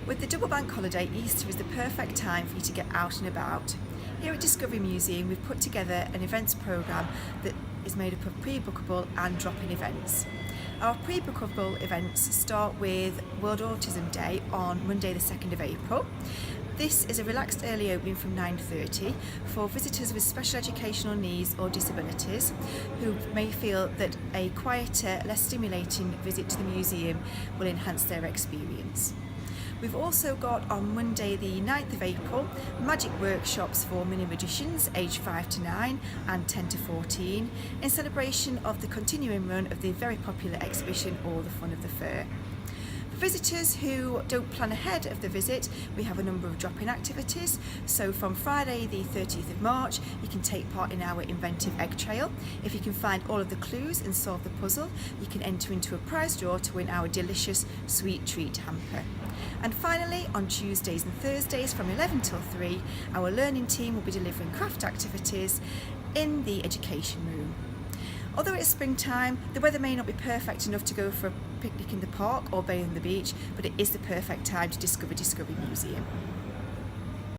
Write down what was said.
With the double bank holiday, Easter is the perfect time for you to get out and about. Here at Discovery Museum, we've put together an events programme that is made up of pre-bookable and drop-in events. Our pre-bookable events start with World Autism Day on Monday the 2nd of April. This is a relaxed early opening from 9:30 for visitors with special educational needs or disabilities who may feel that a quieter, less stimulating visit to the museum will enhance their experience. We've also got on Monday the 9th of April magic workshops for mini magicians aged 5 to 9 and 10 to 14 in celebration of the continuing run of the very popular exhibition All the Fun of the Fair. For visitors who don't plan ahead of the visit, we have a number of drop-in activities. So from Friday the 30th of March, you can take part in our inventive egg trail. If you can find all of the clues and solve the puzzle, you can enter into a prize draw to win our delicious sweet treat hamper. And finally, on Tuesdays and Thursdays from 11 till 3, our learning team will be delivering craft activities in the education room. Although it's springtime, the weather may not be perfect enough to go for a picnic in the park or bathe on the beach, but it is the perfect time to discover Discovery Museum.